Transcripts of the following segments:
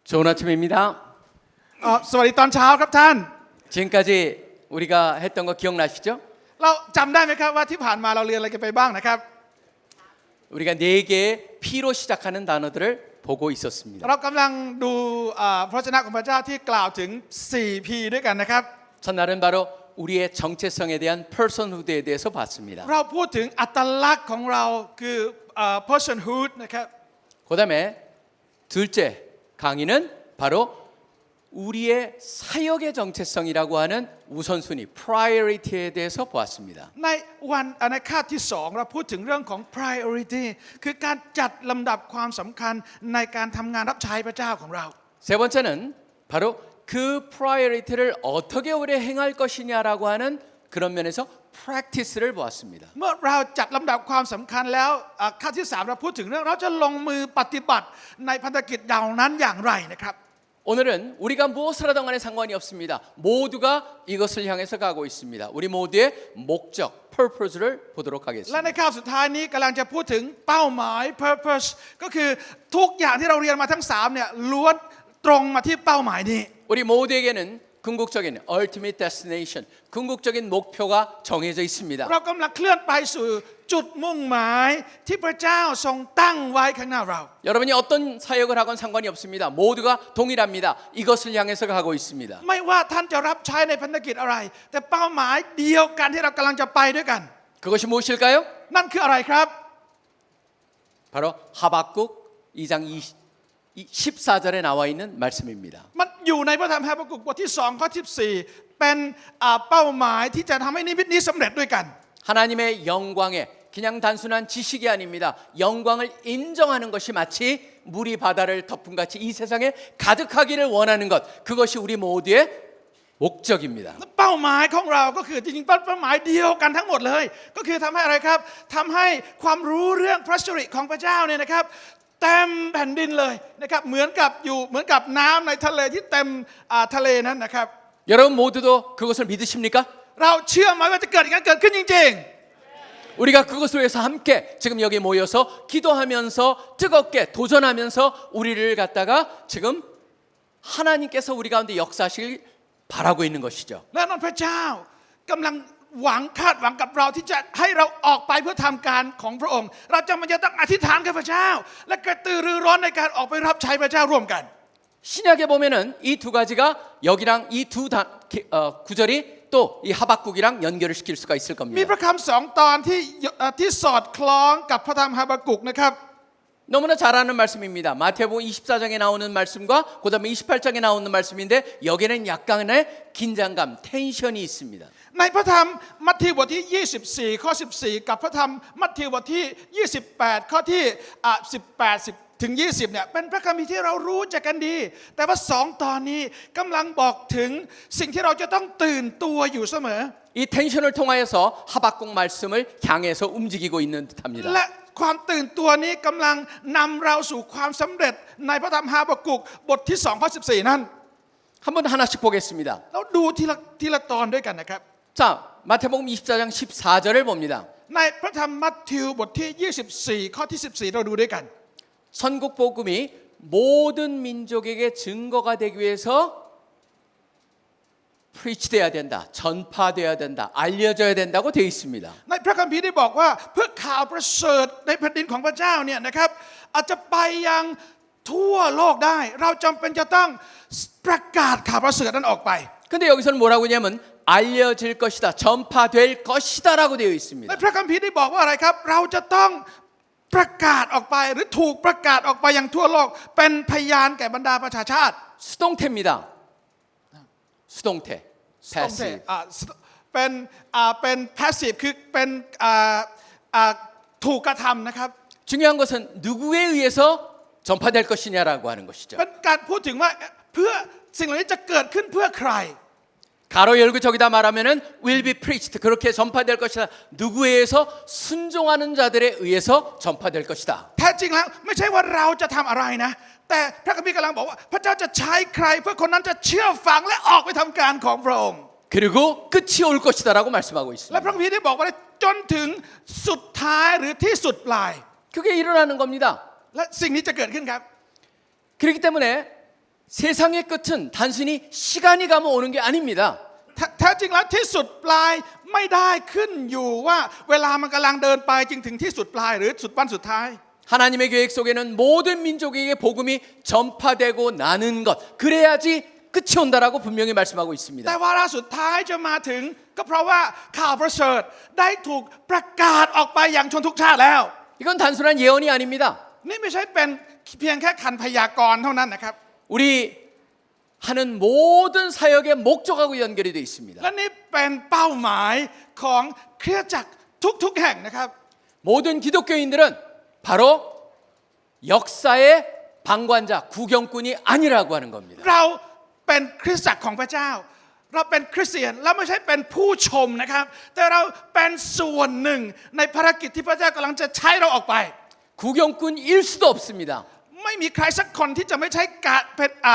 좋은 아침입니다. สวัสดีตอนเช้าครับท่าน 지금까지 우리가 했던 거 기억나시죠? เราจำได้ไหมครับว่าที่ผ่านมาเราเรียนอะไรกันไปบ้างนะครับ 우리가 네 개의 P로 시작하는 단어들을 보고 있었습니다. เรากำลังดูพระวจนะของพระเจ้าที่กล่าวถึง 4P ด้วยกันนะครับ 첫날은 바로 우리의 정체성에 대한 personhood에 대해서 봤습니다. เราพูดถึงอัตลักษณ์ของเราคือpersonhood นะครับ 그다음에 둘째 강의는 바로 우리의 사역의 정체성이라고 하는 우선순위, priority에 대해서 보았습니다. ในคาบที่2เราพูดถึงเรื่องของ priority คือการจัดลำดับความสำคัญในการทำงานรับใช้พระเจ้าของเรา 세 번째는 바로 그 priority를 어떻게 오래 행할 것이냐라고 하는 그런 면에서 practice를 보았습니다. เมื่อเราจัดลำดับความสำคัญแล้วคาบที่3เราพูดถึงเรื่องเราจะลงมือปฏิบัติในพันธกิจเหล่านั้นอย่างไรนะครับ 오늘은 우리가 무엇을 하든 간에 상관이 없습니다. 모두가 이것을 향해서 가고 있습니다. 우리 모두의 목적, purpose를 보도록 และ 하겠습니다. ในคาบสุดท้ายนี้กำลังจะพูดถึงเป้าหมาย purpose ก็คือทุกอย่างที่เราเรียนมาทั้ง3เนี่ยล้วนตรงมาที่เป้าหมายนี้ 우리 모두에게는 궁극적인 ultimate destination, 궁극적인 목표가 정해져 있습니다. เรากำลังเคลื่อนไปสู่จุดมุ่งหมายที่พระเจ้าทรงตั้งไว้ข้างหน้าเรา 여러분이 어떤 사역을 하건 상관이 없습니다. 모두가 동일합니다. 이것을 향해서 가고 있습니다. ไม่ว่าท่านจะรับใช้ในพันธกิจอะไรแต่เป้าหมายเดียวกันที่เรากำลังจะไปด้วยกัน 그것이 무엇일까요? นั่นคืออะไรครับ 바로 하박국 2장 14절에 나와 있는 말씀입니다. มันอยู่ในพระธรรมฮาบากุกบทที่2ข้อที่14เป็นเป้าหมายที่จะทำให้นิมิตนี้สำเร็จด้วยกัน 하나님의 영광에 그냥 단순한 지식이 아닙니다. 영광을 인정하는 것이 마치 물이 바다를 덮은 같이 이 세상에 가득하기를 원하는 것, 그것이 우리 모두의 목적입니다. เป้าหมายของเราก็คือจริงๆเป้าหมายเดียวกันทั้งหมดเลยก็คือทำให้อะไรครับทำให้ความรู้เรื่องพระสิริของพระเจ้าเนี่ยนะครับเต็มแผ่นดินเลยนะครับเหมือนกับน้ำในทะเลที่เต็มทะเลนั้นนะครับ 여러분 모두도 그것을 믿으십니까? เราเชื่อไหมว่าจะเกิดอย่างนั้นเกิดขึ้นจริง 우리가 그것을 위해서 함께 지금 여기 모여서 기도하면서 뜨겁게 도전하면서 우리를 갖다가 지금 하나님께서 우리 가운데 역사하시길 바라고 있는 것이죠. ๆและนั่นพระเจ้ากำลังคาดหวังกับเราที่จะให้เราออกไปเพื่อทำการของพระองค์เราจำเป็นจะต้องอธิษฐานกับพระเจ้าและกระตือรือร้นในการออกไปรับใช้พระเจ้าร่วมกัน 신약에 보면은 이 두 가지가 여기랑 이 두 구절이 또 이 하박국이랑 연결을 시킬 수가 있을 มี 겁니다. พระคำ2 ตอนที่สอดคล้องกับพระธรรมฮาบากุกนะครับ 너무나 잘 아는 말씀입니다. 마태복음 24장에 나오는 말씀과 그다음에 28장에 나오는 말씀인데 여기는 약간의 긴장감, 텐션이 있습니다. ในพระธรรมมัทธิวบทที่24ข้อ14กับพระธรรมมัทธิวบทที่28ข้อที่18ถึง20เนี่ยเป็นพระคัมภีร์ที่เรารู้จักกันดีแต่ว่า2ตอนนี้กำลังบอกถึงสิ่งที่เราจะต้องตื่นตัวอยู่เสมอ 이 텐션을 통하여서 하박국 말씀을 향해서 움직이고 있는 듯합니다. และความตื่นตัวนี้กำลังนำเราสู่ความสำเร็จในพระธรรมฮาบากุกบทที่2ข้อ14นั้น 한번 하나씩 보겠습니다. เราดูทีละตอนด้วยกันนะครับ 자, 마태복음 24장 14절을 봅니다. ในพระธรรมมัทธิวบทที่24ข้อที่14เราดูด้วยกัน 선국 복음이 모든 민족에게 증거가 되기 위해서 프리치돼야 된다, 전파돼야 된다, 알려져야 된다고 되어 있습니다. ในพระคัมภีร์ได้บอกว่าเพื่อข่าวประเสริฐในแผ่นดินของพระเจ้าเนี่ยนะครับอาจจะไปยังทั่วโลกได้เราจำเป็นจะต้องประกาศข่าวประเสริฐนั้นออกไป 근데 여기서는 뭐라고 하냐면 알려질 것이다, 전파될 것이다라고 되어 ใน 있습니다. พระคัมภีร์ได้บอกว่าอะไรครับเราจะต้องประกาศออกไปหรือถูกประกาศออกไปยังทั่วโลกเป็นพยานแก่บรรดาประชาชาติ 수동태입니다. 수동태. passive. เป็น passive คือเป็นถูกกระทำนะครับ 중요한 것은 누구에 의해서 전파될 것이냐라고 하는 것이죠. เป็นการพูดถึงว่าเพื่อสิ่งเหล่านี้จะเกิดขึ้นเพื่อใคร 가로 열고 저기다 말하면은 will be preached 그렇게 전파될 것이다. 누구에 의해서 순종하는 자들에 의해서 전파될 것이다. แท้จริงแล้วไม่ใช่ว่าเราจะทำอะไรนะแต่พระคัมภีร์กำลังบอกว่าพระเจ้าจะใช้ใครเพื่อคนนั้นจะเชื่อฟังและออกไปทำการของพระองค์ 그리고 끝이 올 것이다라고 말씀하고 และ 있습니다. พระคัมภีร์ได้บอกว่าจนถึงสุดท้ายหรือที่สุดปลาย 그게 일어나는 겁니다. และสิ่งนี้จะเกิดขึ้นครับ 그렇기 때문에 세상의 끝은 단순히 시간이 가면 오는 게 아닙니다. แท้จริงแล้วที่สุดปลายไม่ได้ขึ้นอยู่ว่าเวลามันกำลังเดินไปจึงถึงที่สุดปลายหรือสุดวันสุดท้าย 하나님의 계획 속에는 모든 민족에게 복음이 전파되고 나는 것 그래야지 끝이 온다라고 분명히 말씀하고 แต่ 있습니다. วาระสุดท้ายจะมาถึงก็เพราะว่าข่าวประเสริฐได้ถูกประกาศออกไปอย่างชนทุกชาติแล้ว 이건 단순한 예언이 아닙니다. นี่ไม่ใช่เป็นเพียงแค่คันพยากรณ์เท่านั้นนะครับ 우리 하는 모든 사역의 목적하고 연결이 되어 있습니다. และนี่เป็นเป้าหมายของคริสตจักรทุกๆแห่งนะครับ 모든 기독교인들은 바로 역사의 방관자, 구경꾼이 아니라고 하는 겁니다. เราเป็นคริสตจักรของพระเจ้า เราเป็นคริสเตียนเราไม่ใช่เป็นผู้ชมนะครับ แต่เราเป็นส่วนหนึ่งในภารกิจที่พระเจ้ากำลังจะใช้เราออกไป 구경꾼일 수도 없습니다. ไม่มีใครสักคนที่จะไม่ใช่การ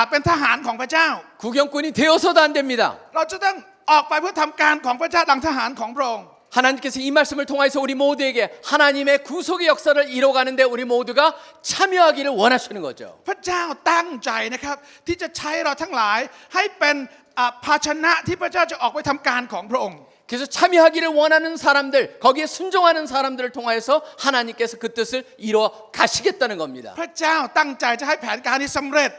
เป็นทหารของพระเจ้า 구경꾼이 되어서도 안 됩니다. เราจะต้องออกไปเพื่อทำการของพระเจ้าดังทหารของพระองค์ 하나님께서 이 말씀을 통해서 우리 모두에게 하나님의 구속의 역사를 이뤄가는데 우리 모두가 참여하기를 원하시는 거죠. พระเจ้าตั้งใจนะครับที่จะใช้เราทั้งหลายให้เป็นภาชนะที่พระเจ้าจะออกไปทำการของพระองค์ 그래서 참여하기를 원하는 사람들, 거기에 순종하는 사람들을 통하여서 하나님께서 그 뜻을 이루어 가시겠다는 겁니다. พระเจ้าตั้งใจจะให้แผนการนี้สำเร็จ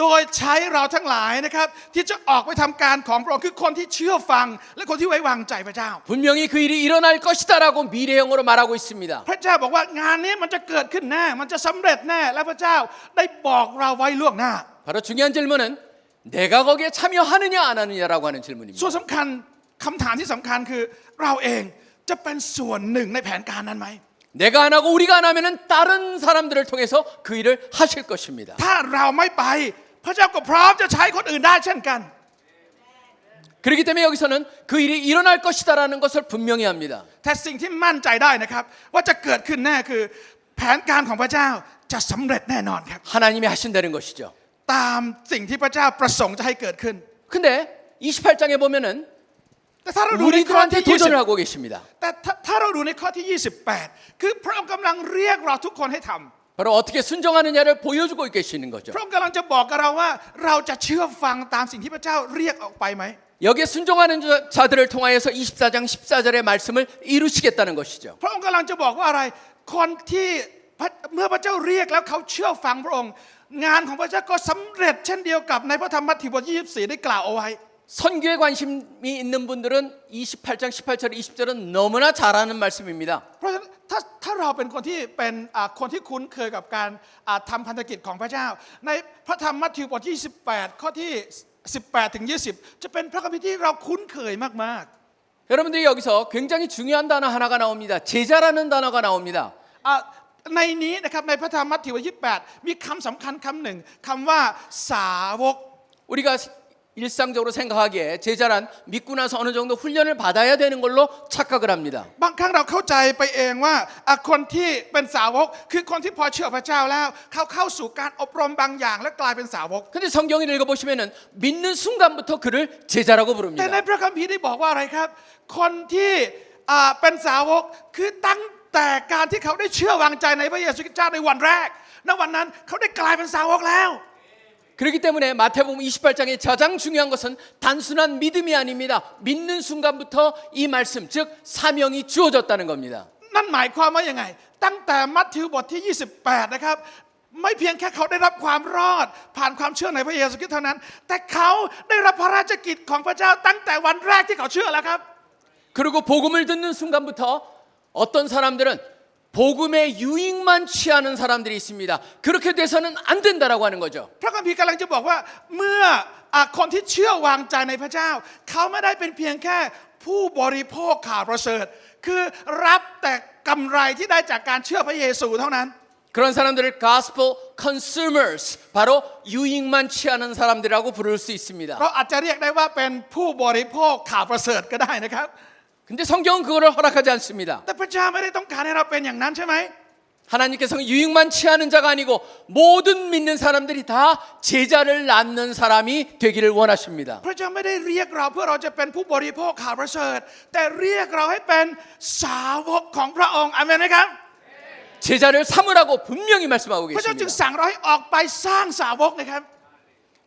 โดยใช้เราทั้งหลายนะครับที่จะออกไปทำการของพระองค์คือคนที่เชื่อฟังและคนที่ไว้วางใจพระเจ้า 분명히 그 일이 일어날 것이다라고 미래형으로 말하고 있습니다. พระเจ้าบอกว่างานนี้มันจะเกิดขึ้นแน่มันจะสำเร็จแน่และพระเจ้าได้บอกเราไว้ล่วงหน้า 바로 중요한 질문은 내가 거기에 참여하느냐 안 하느냐라고 하는 질문입니다. ส่วนสำคัญคำถามที่สำคัญคือเราเองจะเป็นส่วนหนึ่งในแผนการนั้นไหม 내가 안 하고 우리가 안 하면은 다른 사람들을 통해서 그 일을 하실 것입니다. ถ้าเราไม่ไปพระเจ้าก็พร้อมจะใช้คนอื่นได้เช่นกัน 그렇기 때문에 여기서는 그 일이 일어날 것이다라는 것을 분명히 합니다. แต่สิ่งที่มั่นใจได้นะครับว่าจะเกิดขึ้นแน่คือแผนการของพระเจ้าจะสำเร็จแน่นอนครับ 하나님이 하신다는 것이죠. ตามสิ่งที่พระเจ้าประสงค์จะให้เกิดขึ้น 근데 28장에 보면은 แต่ถ้าเราดูในข้อ 우리들한테 ที่ 도전을 하고 계십니다. แต่ถ้าเราดูในข้อที่ 28 คือพระองค์กำลังเรียกเราทุกคนให้ทำ 바로 어떻게 순종하느냐를 보여주고 계시는 거죠. พระองค์กำลังจะบอกกับเราว่าเราจะเชื่อฟังตามสิ่งที่พระเจ้าเรียกออกไปไหม 여기에 순종하는 자들을 통하여서 24장 14절의 말씀을 이루시겠다는 것이죠. พระองค์กำลังจะบอกว่าอะไรคนที่เมื่อพระเจ้าเรียกแล้วเขาเชื่อฟังพระองค์งานของพระเจ้าก็สำเร็จเช่นเดียวกับในพระธรรมมัทธิวบทที่24ได้กล่าวเอาไว้ 선교에 관심이 있는 분들은 28장 18절 20절은 너무나 잘 아는 말씀입니다. เพราะฉะนั้นถ้าเราเป็นคนที่เป็นคนที่คุ้นเคยกับการทำพันธกิจของพระเจ้า ในพระธรรมมัทธิวบทที่28ข้อที่18ถึง20จะเป็นพระคัมภีร์ที่เราคุ้นเคยมาก 여러분들이 여기서 굉장히 중요한 단어 하나가 나옵니다. 제자라는 단어가 나옵니다. ๆในนี้นะครับในพระธรรมมัทธิวบทที่28มีคำสำคัญคำหนึ่งคำว่าสาวก 우리가 일상적으로 생각하기에 제자란 믿고 나서 어느 정도 훈련을 받아야 되는 걸로 착각을 합니다. บางครั้งเราเข้าใจไปเองว่าคนที่เป็นสาวกคือคนที่พอเชื่อพระเจ้าแล้วเขาเข้าสู่การอบรมบางอย่างและกลายเป็นสาวก 근데 성경을 읽어보시면은 믿는 순간부터 그를 제자라고 แต่ใน 부릅니다. พระคัมภีร์ได้บอกว่าอะไรครับ คนที่เป็นสาวกคือตั้งแต่การที่เขาได้เชื่อวางใจในพระเยซูคริสต์เจ้าในวันแรกณวันนั้นเขาได้กลายเป็นสาวกแล้ว 그렇기 때문에 마태복음 28장의 가장 중요한 것은 단순한 믿음이 아닙니다. 믿는 순간부터 이 말씀, 즉 사명이 주어졌다는 겁니다. นั่นหมายความว่ายังไงตั้งแต่มัทธิวบทที่28นะครับไม่เพียงแค่เขาได้รับความรอดผ่านความเชื่อในพระเยซูคริสต์เท่านั้นแต่เขาได้รับพระราชกิจของพระเจ้าตั้งแต่วันแรกที่เขาเชื่อแล้วครับ 그리고 복음을 듣는 순간부터 어떤 사람들은 복음의 유익만 취하는 사람들이 있습니다. 그렇게 돼서는 안 된다라고 하는 거죠. พระคัมภีร์กำลังจะบอกว่าเมื่อคนที่เชื่อวางใจในพระเจ้าเขาไม่ได้เป็นเพียงแค่ผู้บริโภคข่าวประเสริฐคือรับแต่กำไรที่ได้จากการเชื่อพระเยซูเท่านั้น 그런 사람들을 gospel consumers, 바로 유익만 취하는 사람들이라고 부를 수 있습니다. เราอาจจะเรียกได้ว่าเป็นผู้บริโภคข่าวประเสริฐก็ได้นะครับ 근데 성경은 그거를 허락하지 않습니다. แต่พระเจ้าไม่ได้ต้องการให้เราเป็นอย่างนั้นใช่ไหม 하나님께서는 유익만 취하는 자가 아니고 모든 믿는 사람들이 다 제자를 낳는 사람이 되기를 원하십니다. พระเจ้าไม่ได้เรียกเราเพื่อเราจะเป็นผู้บริโภคข่าวประเสริฐแต่เรียกเราให้เป็นสาวกของพระองค์อาเมนไหมครับ 제자를 삼으라고 분명히 말씀하고 พระเจ้าจึง 계십니다. สั่งเราให้ออกไปสร้างสาวกนะครับ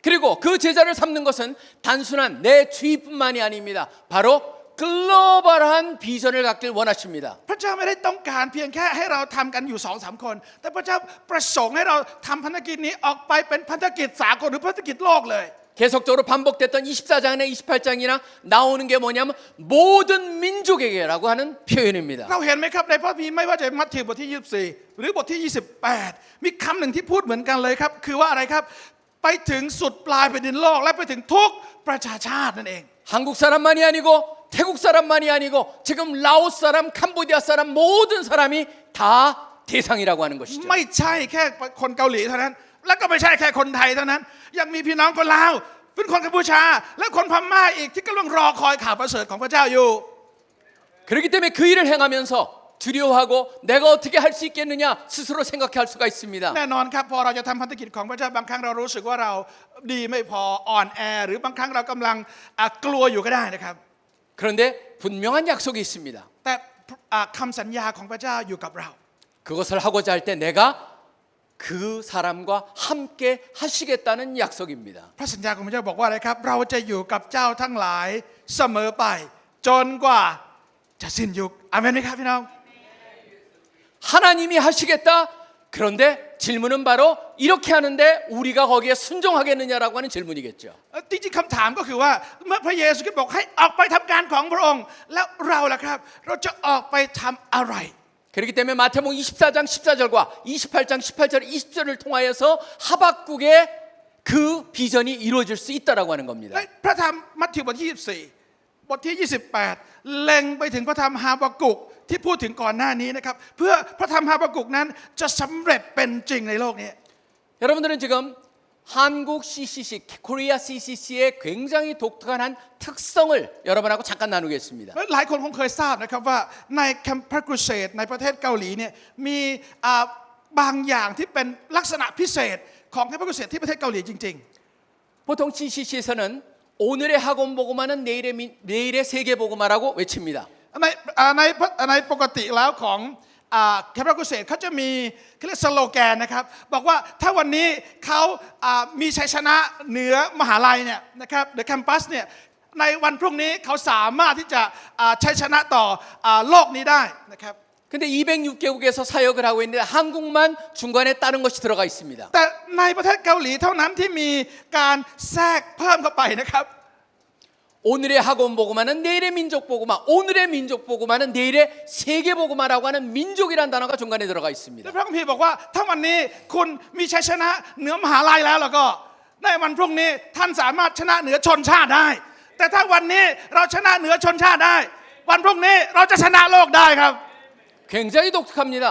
그리고 그 제자를 삼는 것은 단순한 내 주의뿐만이 아닙니다. 바로 글로벌한 비전을 갖길 원하십니다. พระเจ้าไม่ได้ต้องการเพียงแค่ให้เราทำกันอยู่2-3 คนแต่พระเจ้าประสงค์ให้เราทำภารกิจนี้ออกไปเป็นภารกิจสากลหรือภารกิจโลกเลย 계속적으로 반복됐던 24장이나 28장이나 나오는 게 뭐냐면 모든 민족에게라고 하는 표현입니다. เราเห็นไหมครับในพระคัมภีร์ไม่ว่าจะมัทธิวบทที่24หรือบทที่28มีคำหนึ่งที่พูดเหมือนกันเลยครับคือว่าอะไรครับไปถึงสุดปลายแผ่นดินโลกและไปถึงทุกประชาชาตินั่นเอง 한국 사람만이 아니고 태국 사람만이 아니고 지금 라오스 사람, 캄보디아 사람 모든 사람이 다 대상이라고 하는 것이죠. ไม่ใช่แค่คนเกาหลีเท่านั้นแล้วก็ไม่ใช่แค่คนไทยเท่านั้นยังมีพี่น้องคนลาวเป็นคนกัมพูชาและคนพม่าอีกที่กำลังรอคอยข่าวประเสริฐของพระเจ้าอยู่ 그렇기 때문에 그 일을 행하면서 두려워하고 내가 어떻게 할 수 있겠느냐 스스로 생각할 수가 있습니다. แน่นอนครับพอเราจะทำพันธกิจของพระเจ้าบางครั้งเรารู้สึกว่าเราดีไม่พออ่อนแอหรือบางครั้งเรากำลังกลัวอยู่ก็ได้นะครับ 그런데 분명한 약속이 있습니다. แต่คำสัญญาของพระเจ้าอยู่กับเรา 그것을 하고자 할 때 내가 그 사람과 함께 하시겠다는 약속입니다. พระสัญญาของพระเจ้าบอกว่าอะไรครับเราจะอยู่กับเจ้าทั้งหลายเสมอไปจนกว่าจะสิ้นยุคอาเมนไหมครับพี่น้อง 하나님이 하시겠다. 그런데 질문은 바로 이렇게 하는데 우리가 거기에 순종하겠느냐라고 하는 질문이겠죠. จริงๆคำถามก็คือว่าเมื่อพระเยซูคริสต์บอกให้ออกไปทำการของพระองค์แล้วเราล่ะครับเราจะออกไปทำอะไร 그렇기 때문에 마태복음 24장 14절과 28장 18절 20절을 통하여서 하박국의 그 비전이 이루어질 수 있다라고 하는 겁니다. และพระธรรมมัทธิวบทที่24บทที่28เล็งไปถึงพระธรรมฮาบากุกที่พูดถึงก่อนหน้านี้นะครับเพื่อพระธรรมฮาบากุกนั้นจะสำเร็จเป็นจริงในโลกนี้ 여러분들은 지금 한국 CCC, 코리아 CCC의 굉장히 독특한 한 특성을 여러분하고 잠깐 나누겠습니다. หลายคนคงเคยทราบนะครับว่าในแคมปัสกุเซตในประเทศเกาหลีเนี่ยมีบางอย่างที่เป็นลักษณะพิเศษของแคมปัสกุเซตที่ประเทศเกาหลีจริง 보통 CCC에서는 오늘의 학원 보고마는 내일의 세계 보고마라고 외칩니다. ๆในปกติแล้วของแคมปัสกุเซตเขาจะมีเขาเรียกสโลแกนนะครับบอกว่าถ้าวันนี้เขามีชัยชนะเหนือมหาลัยเนี่ยนะครับเดอะแคมปัสเนี่ยในวันพรุ่งนี้เขาสามารถที่จะชัยชนะต่อโลกนี้ได้นะครับ 근데 206개국에서 사역을 하고 있는데 한국만 중간에 다른 것이 들어가 있습니다. แต่ในประเทศเกาหลีเท่านั้นที่มีการแทรกเพิ่มเข้าไปนะครับ 오늘의 학원 보고마는 내일의 민족 보고마, 오늘의 민족 보고마는 내일의 세계 보고마라고 하는 민족이란 단어가 중간에 들어가 และ 있습니다. พระคัมภีร์บอกว่าถ้าวันนี้คุณมีชัยชนะเหนือมหาลัยแล้วก็ในวันพรุ่งนี้ท่านสามารถชนะเหนือชนชาติได้ แต่ถ้าวันนี้เราชนะเหนือชนชาติได้ วันพรุ่งนี้เราจะชนะโลกได้ครับ 굉장히 독특합니다.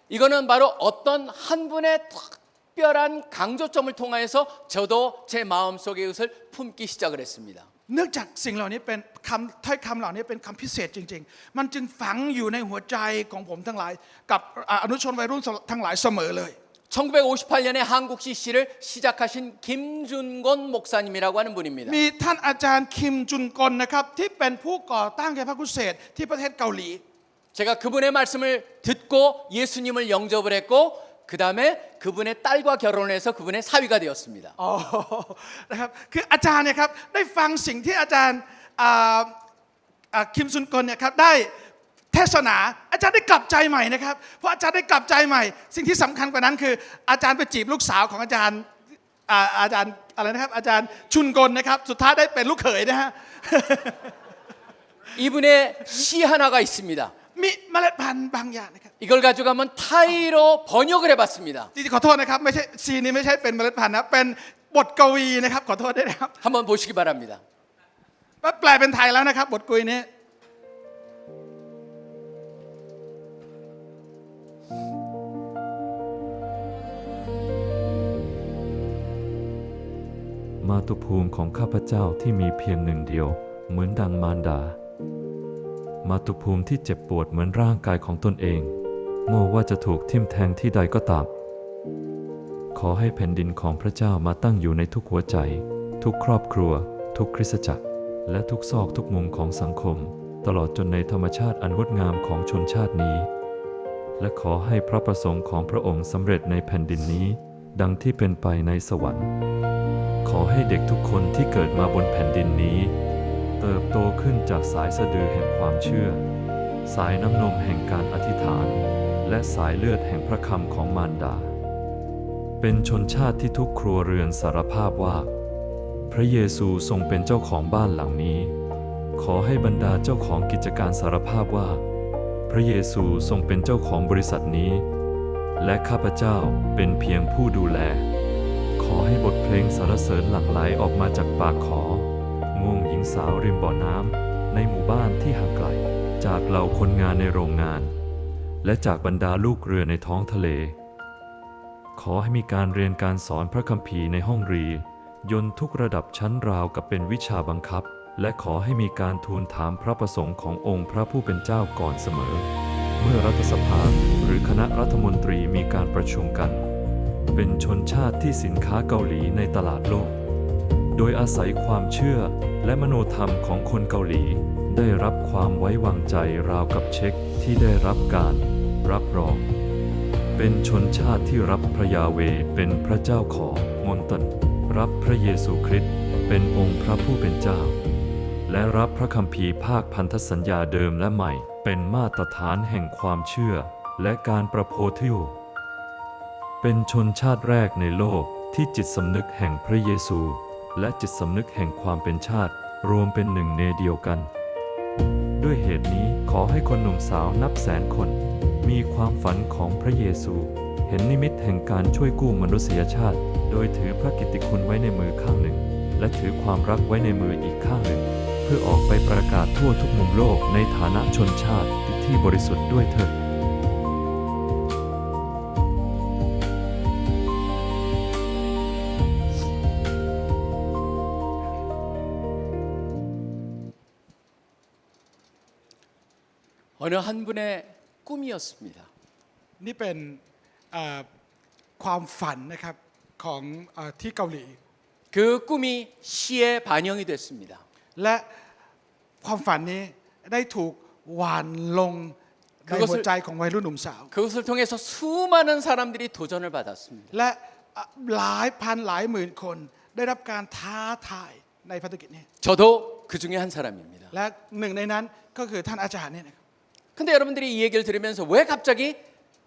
이거는 바로 어떤 한 분의 특별한 강조점을 통하여서 저도 제 마음속에 이것을 품기 시작을 했습니다. เนื่องจากสิ่งเหล่านี้เป็นคำถ้อยคำเหล่านี้เป็นคำพิเศษจริงๆมันจึงฝังอยู่ในหัวใจของผมทั้งหลายกับอนุชนวัยรุ่นทั้งหลายเสมอเลย 1958년에 한국 CC를 시작하신 김준건 목사님이라고 하는 분입니다. มีท่านอาจารย์คิมจุนกลนะครับที่เป็นผู้ก่อตั้งแคมปัสกุเซตที่ประเทศเกาหลี 제가 그분의 말씀을 듣고 예수님을 영접을 했고 그 다음에 그분의 딸과 결혼을 해서 그분의 사위가 되었습니다. อ๋อนะครับคืออาจารย์เนี่ยครับได้ฟังสิ่งที่อาจารย์คิมซุนกลเนี่ยครับได้เทศนาอาจารย์ได้กลับใจใหม่นะครับเพราะอาจารย์ได้กลับใจใหม่สิ่งที่สำคัญกว่านั้นคืออาจารย์ไปจีบลูกสาวของอาจารย์อะไรนะครับอาจารย์ชุนกลนะครับสุดท้ายได้เป็นลูกเขยนะฮะ 이분의 시 하나가 있습니다. มีเมล็ดพันธุ์บางอย่างนะครับ 이걸 가지고 한번 타이로 번역을 해봤습니다. จริงๆขอโทษนะครับไม่ใช่ซีนี้ไม่ใช่เป็นเมล็ดพันธุ์นะเป็นบทกวีนะครับขอโทษด้วยนะครับ 한번 보시기 바랍니다. แปลเป็นไทยแล้วนะครับบทกวีนี้ มาตุภูมิของข้าพเจ้าที่มีเพียงหนึ่งเดียวเหมือนดังมารดามาตุภูมิที่เจ็บปวดเหมือนร่างกายของตนเองไม่ว่าจะถูกทิ่มแทงที่ใดก็ตามขอให้แผ่นดินของพระเจ้ามาตั้งอยู่ในทุกหัวใจทุกครอบครัวทุกคริสตจักรและทุกซอกทุกมุมของสังคมตลอดจนในธรรมชาติอันงดงามของชนชาตินี้และขอให้พระประสงค์ของพระองค์สำเร็จในแผ่นดินนี้ดังที่เป็นไปในสวรรค์ขอให้ ให้เด็กทุกคนที่เกิดมาบนแผ่นดินนี้ เติบโตขึ้นจากสายสะดือแห่งความเชื่อ สายน้ำนมแห่งการอธิษฐาน และสายเลือดแห่งพระคำของมารดา เป็นชนชาติที่ทุกครัวเรือนสารภาพว่า พระเยซูทรงเป็นเจ้าของบ้านหลังนี้ ขอให้บรรดาเจ้าของกิจการสารภาพว่า พระเยซูทรงเป็นเจ้าของบริษัทนี้ และข้าพเจ้าเป็นเพียงผู้ดูแล ขอให้บทเพลงสรรเสริญหลั่งไหลออกมาจากปากของวงหญิงสาวริมบ่อน้ำในหมู่บ้านที่ห่างไกล จากเหล่าคนงานในโรงงาน และจากบรรดาลูกเรือในท้องทะเล ขอให้มีการเรียนการสอนพระคัมภีร์ในห้องเรียนยนต์ทุกระดับชั้นราวกับเป็นวิชาบังคับ และขอให้มีการทูลถามพระประสงค์ขององค์พระผู้เป็นเจ้าก่อนเสมอ เมื่อรัฐสภาหรือคณะรัฐมนตรีมีการประชุมกัน เป็นชนชาติที่สินค้าเกาหลีในตลาดโลก โดยอาศัยความเชื่อและมโนธรรมของคนเกาหลีได้รับความไว้วางใจราวกับเช็คที่ได้รับการรับรอง เป็นชนชาติที่รับพระยาเวห์เป็นพระเจ้าของมนตนรับพระเยซูคริสต์เป็นองค์พระผู้เป็นเจ้า และรับพระคัมภีร์ภาคพันธสัญญาเดิมและใหม่เป็นมาตรฐานแห่งความเชื่อและการประโพธิวเป็นชนชาติแรกในโลกที่จิตสำนึกแห่งพระเยซูและจิตสำนึกแห่งความเป็นชาติรวมเป็นหนึ่งเนเดียวกัน ด้วยเหตุนี้ขอให้คนหนุ่มสาวนับแสนคนมีความฝันของพระเยซูเห็นนิมิตแห่งการช่วยกู้มนุษยชาติโดยถือพระกิตติคุณไว้ในมือข้างหนึ่งและถือความรักไว้ในมืออีกข้างหนึ่งเพื่อออกไปประกาศทั่วทุกมุมโลกในฐานะชนชาติที่บริสุทธิ์ด้วยเถิด어느 한 분의 꿈이었습니다. นี่เป็นความฝันนะครับของที่เกาหลี 그 꿈이 시에 반영이 됐습니다. และความฝันนี้ได้ถูกหวานลงในหัวใจของวัยรุ่นหนุ่มสาว 그것을 통해서 수많은 사람들이 도전을 받았습니다. และหลายพันหลายหมื่นคนได้รับการท้าทายในภารกิจนี้ 저도 그 중에 한 사람입니다. และหนึ่งในนั้นก็คือท่านอาจารย์เนี่ยนะครับ 근데 여러분들이 이 얘기를 들으면서 왜 갑자기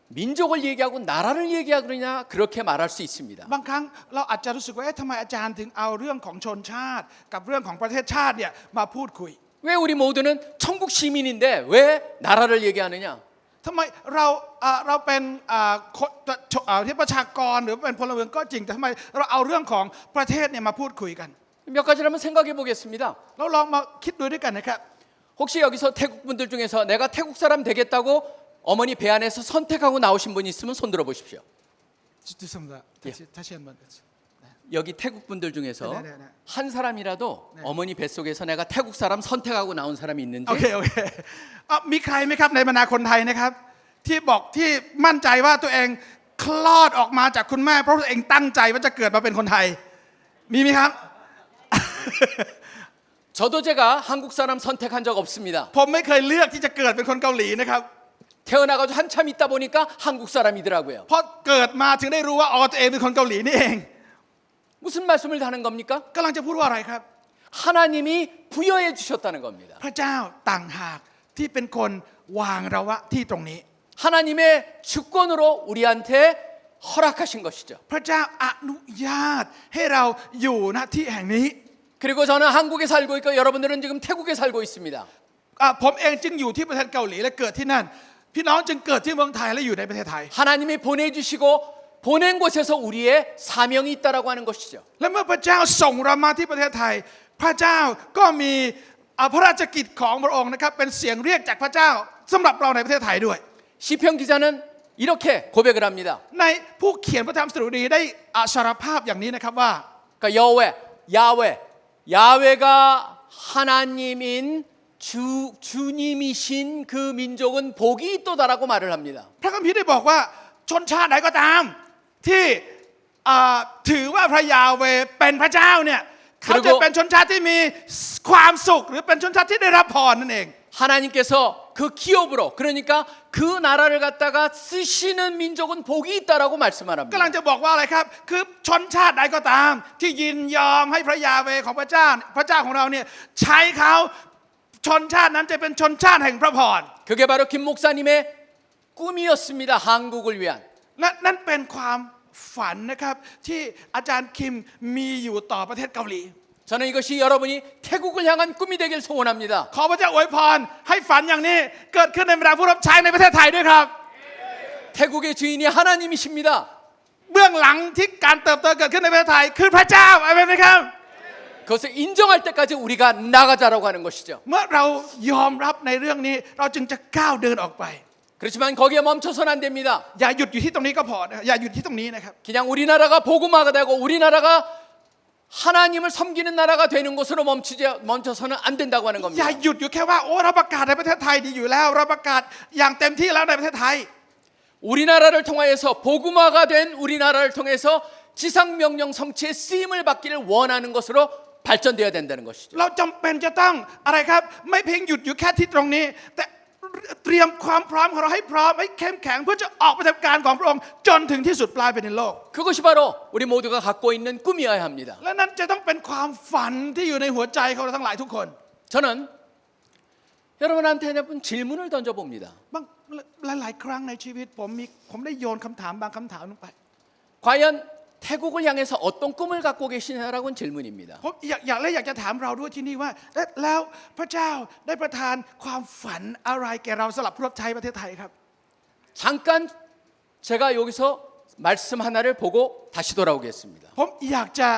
민족을 얘기하고 나라를 얘기하느냐 그렇게 말할 수 있습니다. บางครั้งเราอาจจะรู้สึกว่าทำไมอาจารย์ถึงเอาเรื่องของชนชาติกับเรื่องของประเทศชาติเนี่ยมาพูดคุย 왜 우리 모두는 천국 시민인데 왜 나라를 얘기하느냐? ทำไมเราเป็นที่ประชากรหรือเป็นพลเมืองก็จริงแต่ทำไมเราเอาเรื่องของประเทศเนี่ยมาพูดคุยกัน 몇 가지를 한번 생각해 보겠습니다. เราลองมาคิดดูด้วยกันนะครับ 혹시 여기서 태국 분들 중에서 내가 태국 사람 되겠다고 어머니 배 안에서 선택하고 나오신 분 있으면 손 들어 보십시오. 여기 태국 분들 중에서 한 사람이라도 어머니 뱃속에서 내가 태국 사람 선택하고 나온 사람이 있는지 โอเคมีใครไหมครับในบรรดาคนไทยนะครับที่บอกที่มั่นใจว่าตัวเองคลอดออกมาจากคุณแม่เพราะตัวเองตั้งใจว่าจะเกิดมาเป็นคนไทยมีไหมครับ 저도 제가 한국 사람 선택한 적 없습니다. ผมไม่เคยเลือกที่จะเกิดเป็นคนเกาหลีนะครับ 태어나가지고 한참 있다 보니까 한국 사람이더라고요. เพราะเกิดมาถึงได้รู้ว่าอ๋อตัวเองเป็นคนเกาหลีนี่เอง 무슨 말씀을 하는 겁니까? กำลังจะพูดว่าอะไรครับ 하나님이 부여해 주셨다는 겁니다. พระเจ้าต่างหากที่เป็นคนวางเราวะที่ตรงนี้ 하나님의 주권으로 우리한테 허락하신 것이죠. พระเจ้าอนุญาตให้เราอยู่ณที่แห่งนี้ 그리고 저는 한국에 살고 있고 여러분들은 지금 태국에 살고 있습니다. ผมเองจึงอยู่ที่ประเทศเกาหลีและเกิดที่นั่นพี่น้องจึงเกิดที่เมืองไทยและอยู่ในประเทศไทย 하나님이 보내주시고 보낸 곳에서 우리의 사명이 있다라고 하는 것이죠. และเมื่อพระเจ้าส่งเรามาที่ประเทศไทยพระเจ้าก็มีพระราชกิจของพระองค์นะครับเป็นเสียงเรียกจากพระเจ้าสำหรับเราในประเทศไทยด้วย 시편 기자는 이렇게 고백을 합니다. ในผู้เขียนพระธรรมสดุดีได้สารภาพอย่างนี้นะครับว่า 그러니까 야훼가 하나님인 주님이신 그 민족은 복이 있도다라고 말을 합니다. พระคัมภีร์ได้บอกว่าชนชาติไหนก็ตามที่ถือว่าพระยาเวห์เป็นพระเจ้าเนี่ยเขาจะเป็นชนชาติที่มีความสุขหรือเป็นชนชาติที่ได้รับพรนั่นเอง 하나님께서 그 기업으로 그러니까 그 나라를 갖다가 쓰시는 민족은 복이 있다라고 말씀을 กำลัง 합니다. จะบอกว่าอะไรครับคือชนชาติใดก็ตามที่ยินยอมให้พระยาเวห์ของพระเจ้าของเราเนี่ยใช้เขาชนชาตินั้นจะเป็นชนชาติแห่งพระพร 그게 바로 김 목사님의 꿈이었습니다. 한국을 위한. และนั่นเป็นความฝันนะครับที่อาจารย์คิมมีอยู่ต่อประเทศเกาหลี 저는 이것이 여러분이 태국을 향한 꿈이 되길 소원합니다. ขอพระเจ้าอวยพรให้ฝันอย่างนี้เกิดขึ้นในบรรดาผู้รับใช้ในประเทศไทยด้วยครับ 태국의 주인이 하나님이십니다. เบื้องหลังที่การเติบโตเกิดขึ้นในประเทศไทยคือพระเจ้าอาเมนไหมครับ 그것을 인정할 때까지 우리가 나가자라고 하는 것이죠. เมื่อเรายอมรับในเรื่องนี้เราจึงจะก้าวเดินออกไป 그렇지만 거기에 멈춰서는 안 됩니다. อย่าหยุดอยู่ที่ตรงนี้ก็พอนะอย่าหยุดที่ตรงนี้นะครับ 그냥 우리나라가 복음화가 되고 우리나라가 하나님을 섬기는 나라가 되는 것으로 멈춰서는 안 된다고 하는 อย่า 겁니다. หยุดอยู่แค่ว่าโอ้เราประกาศในประเทศไทยดีอยู่แล้วเราประกาศอย่างเต็มที่แล้วในประเทศไทย 우리나라를 통하여서 복음화가 된 우리나라를 통해서 지상 명령 성취의 쓰임을 받기를 원하는 것으로 발전되어야 된다는 것이죠. เราจำเป็นจะต้องอะไรครับไม่เพียงหยุดอยู่แค่ที่ตรงนี้แต่เตรียมความพร้อมของเราให้พร้อมให้เข้มแข็งเพื่อจะออกไปทำการของพระองค์จนถึงที่สุดปลายเป็นในโลก 그것이 바로 우리 모두가 갖고 있는 꿈이어야 합니다. และนั่นจะต้องเป็นความฝันที่อยู่ในหัวใจของเราทั้งหลายทุกคน 저는 여러분한테 한 질문을 던져봅니다. บางหลายๆครั้งในชีวิตผมได้โยนคำถามบางคำถามลงไป 과연 태국을 향해서 어떤 꿈을 갖고 계시냐라고는 질문입니다. ผมอยากจะถามเราด้วยที่นี่ว่าแล้วพระเจ้าได้ประทานความฝันอะไรแก่เราสำหรับผู้รับใช้ประเทศไทยครับ 잠깐 제가 여기서 말씀 하나를 보고 다시 돌아오겠습니다. ผมอยากจะ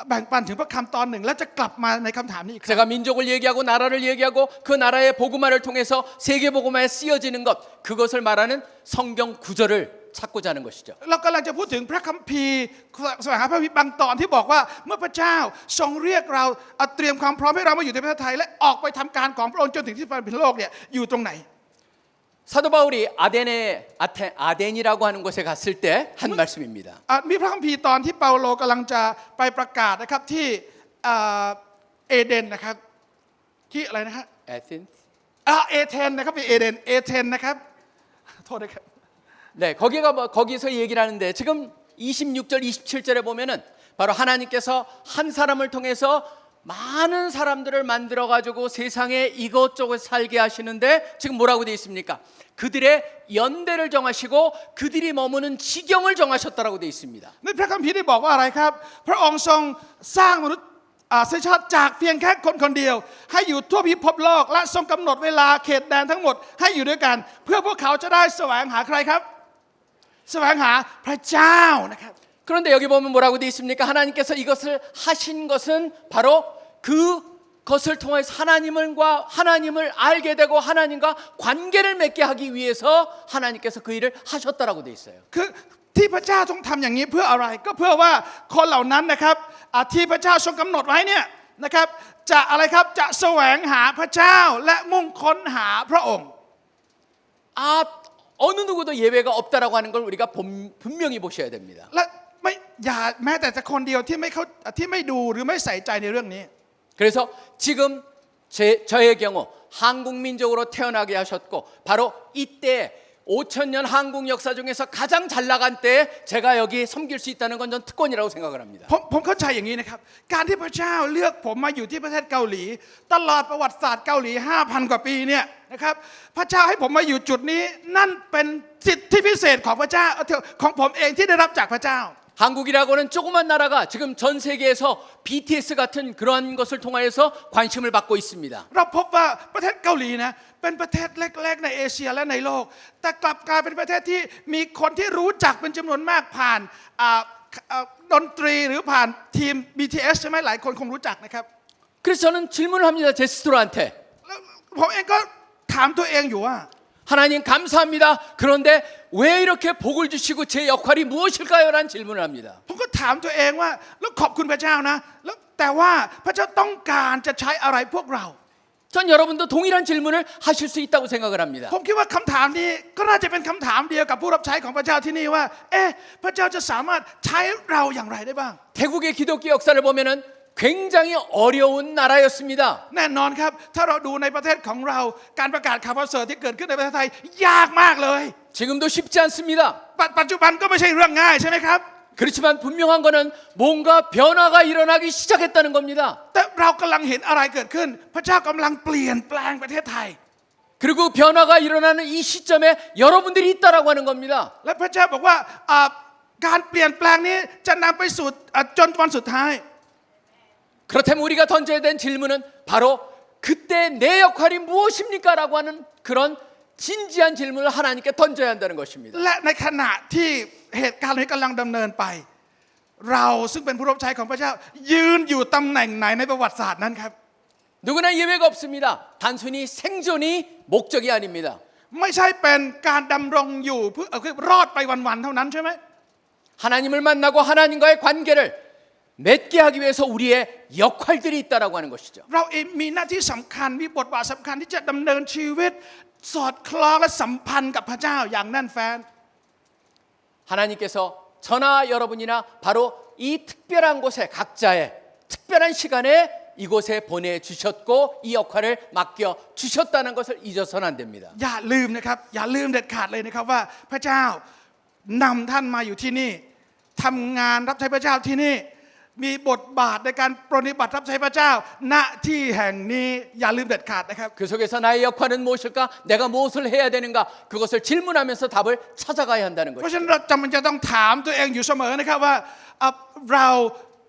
แบ่งปันถึงพระคำตอนหนึ่งแล้วจะกลับมาในคำถามนี้อีกครั้ง 제가 민족을 얘기하고 나라를 얘기하고 그 나라의 복음화를 통해서 세계 복음화에 쓰여지는 것 그것을 말하는 성경 구절을 찾고자 하는 것이죠. เรากำลังจะพูดถึงพระคัมภีร์แสวงหาพระคัมภีร์บางตอนที่บอกว่าเมื่อพระเจ้าทรงเรียกเราเตรียมความพร้อมให้เรามาอยู่ในประเทศไทยและออกไปทำการของพระองค์จนถึงที่เป็นโลกเนี่ยอยู่ตรงไหน 사도 바울이 아덴이라고 하는 곳에 갔을 때 한 말씀입니다. มีพระคัมภีร์ตอนที่เปาโลกำลังจะไปประกาศนะครับที่เอเดนนะครับที่อะไรนะฮะ 에센스. เอเธนนะครับเอเธนนะครับโทษนะครับ 네, 거기서 얘기를 하는데 지금 26절 27절에 보면은 바로 하나님께서 한 사람을 통해서 많은 사람들을 만들어 가지고 세상에 이것저것 살게 하시는데 지금 뭐라고 되어 있습니까? 그들의 연대를 정하시고 그들이 머무는 지경을 정하셨다라고 되어 있습니다. ในพระคัมภีร์ได้บอกว่าอะไรครับพระองค์ทรงสร้างมนุษย์เชื้อชาติจากเพียงแค่คนคนเดียวให้อยู่ทั่วพิภพโลกและทรงกำหนดเวลาเขตแดนทั้งหมดให้อยู่ด้วยกันเพื่อพวกเขาจะได้แสวงหาใครครับแสวงหาพระเจ้านะครับ 그런데 여기 보면 뭐라고 되어 있습니까? 하나님께서 이것을 하신 것은 바로 그것을 통해서 하나님을 알게 되고 하나님과 관계를 맺게 하기 위해서 하나님께서 그 일을 하셨다라고 되어 있어요. คือที่พระเจ้าทรงทำอย่างนี้เพื่ออะไรก็เพื่อว่าคนเหล่านั้นนะครับที่พระเจ้าทรงกำหนดไว้เนี่ยนะครับจะอะไรครับจะแสวงหาพระเจ้าและมุ่งค้นหาพระองค์ 어느 누구도 예외가 없다라고 하는 걸 우리가 분명히 보셔야 됩니다. และไม่อย่าแม้แต่จะคนเดียวที่ไม่ดูหรือไม่ใส่ใจในเรื่องนี้ 그래서 지금 저의 경우 한국 민족으로 태어나게 하셨고 바로 이때 5,000년 한국 역사 중에서 가장 잘 나간 때에 제가 여기 섬길 수 있다는 건 전 특권이라고 생각을 합니다. ผมเข้าใจอย่างนี้นะครับการที่พระเจ้าเลือกผมมาอยู่ที่ประเทศเกาหลีตลอดประวัติศาสตร์เกาหลี 5,000 กว่าปีเนี่ยนะครับพระเจ้าให้ผมมาอยู่จุดนี้นั่นเป็นสิทธิพิเศษของพระเจ้าของผมเองที่ได้รับจากพระเจ้า 한국이라고는 조그만 나라가 지금 전 세계에서 BTS 같은 그런 것을 통하여서 관심을 받고 있습니다. เราพบว่าประเทศเกาหลีนะเป็นประเทศเล็กๆในเอเชียและในโลกแต่กลับกลายเป็นประเทศที่มีคนที่รู้จักเป็นจำนวนมากผ่านดนตรีหรือผ่านทีม BTS ใช่ไหมหลายคนคงรู้จักนะครับ 그래서 저는 질문을 합니다. 제 스스로한테. แล้วผมเองก็ถามตัวเองอยู่ว่า 하나님 감사합니다. 그런데 왜 이렇게 복을 주시고 제 역할이 무엇일까요? 라는 질문을 합니다. ผมก็ถามตัวเองว่าแล้วขอบคุณพระเจ้านะแล้วแต่ว่าพระเจ้าต้องการจะใช้อะไรพวกเรา 전 여러분도 동일한 질문을 하실 수 있다고 생각을 합니다. ผมคิดว่าคำถามนี้ก็น่าจะเป็นคำถามเดียวกับผู้รับใช้ของพระเจ้าที่นี่ว่าพระเจ้าจะสามารถใช้เราอย่างไรได้บ้าง 태국의 기독교 역사를 보면은 굉장히 어려운 나라였습니다. แน่นอนครับถ้าเราดูในประเทศของเราการประกาศข่าวประเสริฐที่เกิดขึ้นในประเทศไทยยากมากเลย 지금도 쉽지 않습니다. ปัจจุบันก็ไม่ใช่เรื่องง่ายใช่ไหมครับ 그렇지만 분명한 거는 뭔가 변화가 일어나기 시작했다는 겁니다. แต่เรากำลังเห็นอะไรเกิดขึ้น พระเจ้ากำลังเปลี่ยนแปลงประเทศไทย 그리고 변화가 일어나는 이 시점에 여러분들이 있다라고 하는 겁니다. และพระเจ้าบอกว่าการเปลี่ยนแปลงนี้จะนำไปสู่จนวันสุดท้าย 그렇다면 우리가 던져야 된 질문은 바로 그때 내 역할이 무엇입니까? 라고 하는 그런 진지한 질문을 하나님께 던져야 한다는 것입니다. และในขณะที่เหตุการณ์นี้กำลังดำเนินไป เราซึ่งเป็นผู้รับใช้ของพระเจ้ายืนอยู่ตำแหน่งไหนในประวัติศาสตร์นั้นครับ 누구나 예외가 없습니다. 단순히 생존이 목적이 아닙니다. ไม่ใช่เป็นการดำรงอยู่เพื่อรอดไปวันๆเท่านั้นใช่ไหม 하나님을 만나고 하나님과의 관계를 맺게 하기 위해서 우리의 역할들이 있다라고 하는 것이죠. เราเองมีหน้าที่สำคัญมีบทบาทสำคัญที่จะดำเนินชีวิตสอดคล้องและสัมพันธ์กับพระเจ้าอย่างแน่นแฟ้น 하나님께서 저나 여러분이나 바로 이 특별한 곳에 각자의 특별한 시간에 이곳에 보내주셨고 이 역할을 맡겨주셨다는 것을 잊어서는 안 됩니다. อย่าลืมนะครับอย่าลืมเด็ดขาดเลยนะครับว่าพระเจ้านำท่านมาอยู่ที่นี่ทำงานรับใช้พระเจ้าที่นี่มีบทบาทในการปฏิบัติรับใช้พระเจ้าณที่แห่งนี้อย่าลืมเด็ดขาดนะครับ 그 속에서 나의 역할은 무엇일까? 내가 무엇을 해야 되는가? 그것을 질문하면서 답을 찾아가야 한다는 เพราะ 것이죠. ฉะนั้นเราจำเป็นจะต้องถามตัวเองอยู่เสมอนะครับว่าเรา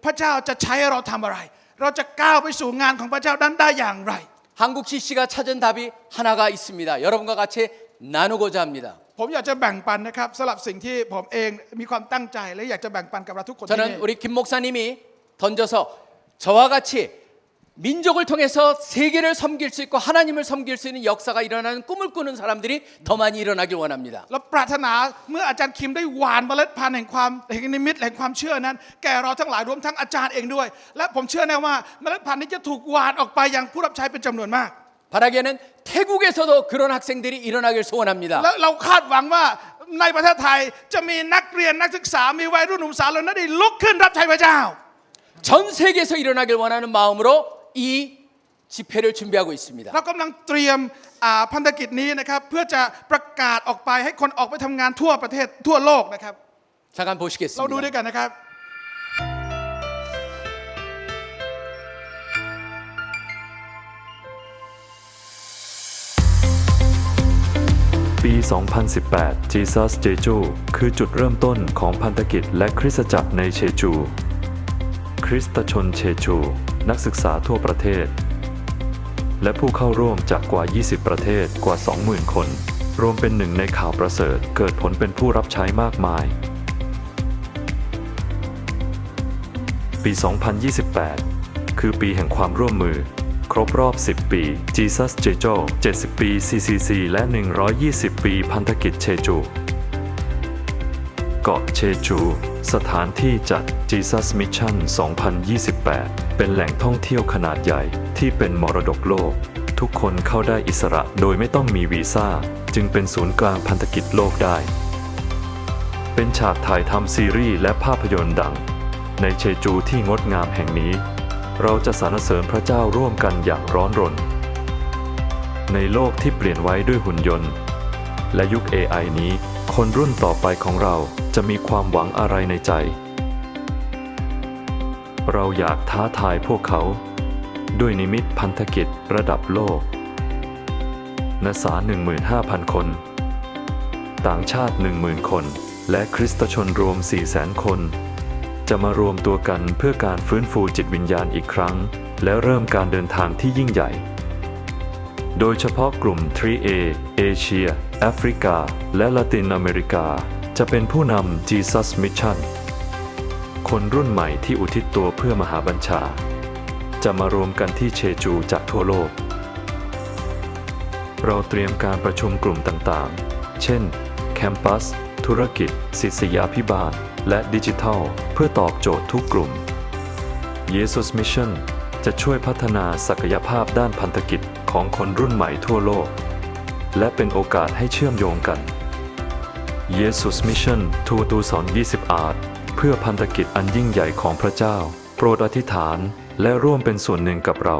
พระเจ้าจะใช้ให้เราทำอะไร เราจะก้าวไปสู่งานของพระเจ้านั้นได้อย่างไร 한국 CC가 찾은 답이 하나가 있습니다. 여러분과 같이 나누고자 합니다. ผมอยากจะแบ่งปันนะครับสำหรับสิ่งที่ผมเองมีความตั้งใจและอยากจะแบ่งปันกับเราทุกคนที่ 저는 นี่ 우리 김 목사님이 던져서 저와 같이 민족을 통해서 세계를 섬길 수 있고 하나님을 섬길 수 있는 역사가 일어나는 꿈을 꾸는 사람들이 더 많이 일어나길 원합니다. และปรารถนาเมื่ออาจารย์คิมได้หว่านเมล็ดพันธุ์แห่งความแห่งนิมิตแห่งความเชื่อนั้น แก่เราทั้งหลายรวมทั้งอาจารย์เองด้วย และผมเชื่อแน่ว่าเมล็ดพันธุ์นี้จะถูกหว่านออกไปยังผู้รับใช้เป็นจำนวนมาก 바라기에는 태국에서도 그런 학생들이 일어나길 소원합니다. แล้วเราคาดหวังว่าในประเทศไทยจะมีนักเรียนนักศึกษามีวัยรุ่นหนุ่มสาวเหล่านั้นได้ลุกขึ้นรับใช้พระเจ้า 전 세계에서 일어나길 원하는 마음으로 이 집회를 준비하고 있습니다. เรากำลังเตรียมพันธกิจนี้นะครับเพื่อจะประกาศออกไปให้คนออกไปทำงานทั่วประเทศทั่วโลกนะครับ 잠깐 เราดูด้ว 보시겠습니다. ยกันนะครับ ปี 2018 Jesus Jeju คือจุดเริ่มต้นของพันธกิจและคริสตจักรในเชจู คริสตชนเชจู นักศึกษาทั่วประเทศ และผู้เข้าร่วมจากกว่า 20 ประเทศกว่า 20,000 คน รวมเป็นหนึ่งในข่าวประเสริฐเกิดผลเป็นผู้รับใช้มากมาย ปี 2028 คือปีแห่งความร่วมมือ ครบรอบ 10 ปี Jesus Jeju 70 ปี CCC และ 120 ปีพันธกิจเชจู เกาะเชจู สถานที่จัด Jesus Mission 2028 เป็นแหล่งท่องเที่ยวขนาดใหญ่ที่เป็นมรดกโลก ทุกคนเข้าได้อิสระโดยไม่ต้องมีวีซ่า จึงเป็นศูนย์กลางพันธกิจโลกได้ เป็นฉากถ่ายทำซีรีส์และภาพยนตร์ดัง ในเชจูที่งดงามแห่งนี้ เราจะสรรเสริญพระเจ้าร่วมกันอย่างร้อนรน ในโลกที่เปลี่ยนไว้ด้วยหุ่นยนต์ และยุค AI นี้ คนรุ่นต่อไปของเราจะมีความหวังอะไรในใจ เราอยากท้าทายพวกเขา ด้วยนิมิตพันธกิจระดับโลกนักศึกษา 15,000 คน ต่างชาติ 10,000 คน และคริสตชนรวม 400,000 คน จะมารวมตัวกันเพื่อการฟื้นฟูจิตวิญญาณอีกครั้ง และเริ่มการเดินทางที่ยิ่งใหญ่ โดยเฉพาะกลุ่ม 3A เอเชีย แอฟริกา และละตินอเมริกา จะเป็นผู้นำ Jesus Mission คนรุ่นใหม่ที่อุทิศตัวเพื่อมหาบัญชา จะมารวมกันที่เชจูจากทั่วโลก เราเตรียมการประชุมกลุ่มต่างๆ เช่น แคมปัส ธุรกิจ ศิษยาภิบาล และดิจิทัล เพื่อตอบโจทย์ทุกกลุ่ม Jesus Mission จะช่วยพัฒนาศักยภาพด้านพันธกิจของคนรุ่นใหม่ทั่วโลก และเป็นโอกาสให้เชื่อมโยงกัน Jesus Mission 2020 เพื่อพันธกิจอันยิ่งใหญ่ของพระเจ้า โปรดอธิษฐาน และร่วมเป็นส่วนหนึ่งกับเรา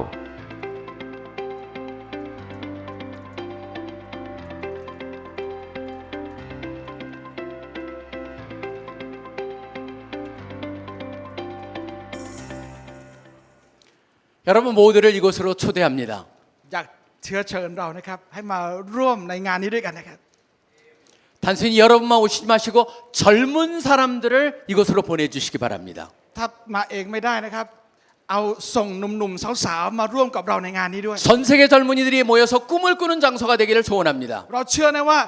여러분 모두를 이곳으로 초대합니다. อยากเชื้อเชิญเรานะครับให้มาร่วมในงานนี้ด้วยกันนะครับ 단순히 여러분만 오시지 마시고 젊은 사람들을 이곳으로 보내주시기 바랍니다. ถ้ามาเองไม่ได้นะครับเอาส่งหนุ่มๆสาวๆมาร่วมกับเราในงานนี้ด้วย 전 세계 젊은이들이 모여서 꿈을 꾸는 장소가 되기를 소원합니다. เราเชื่อนะว่า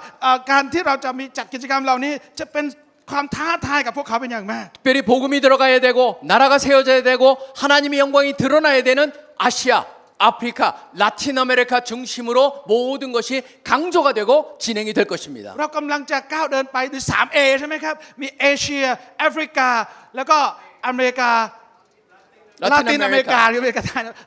การที่เราจะมีจัดกิจกรรมเหล่านี้จะเป็นความท้าทายกับพวกเขาเป็นอย่างมาก 특별히 복음이 들어가야 되고 나라가 세워져야 되고 하나님의 영광이 드러나야 되는 아시아, 아프리카, 라틴 아메리카 중심으로 모든 것이 강조가 되고 진행이 될 것입니다. เรากำลังจะก้าวเดินไปด้วย 3A ใช่ไหมครับมีเอเชียแอฟริกาแล้วก็อเมริกาลาตินอเมริกา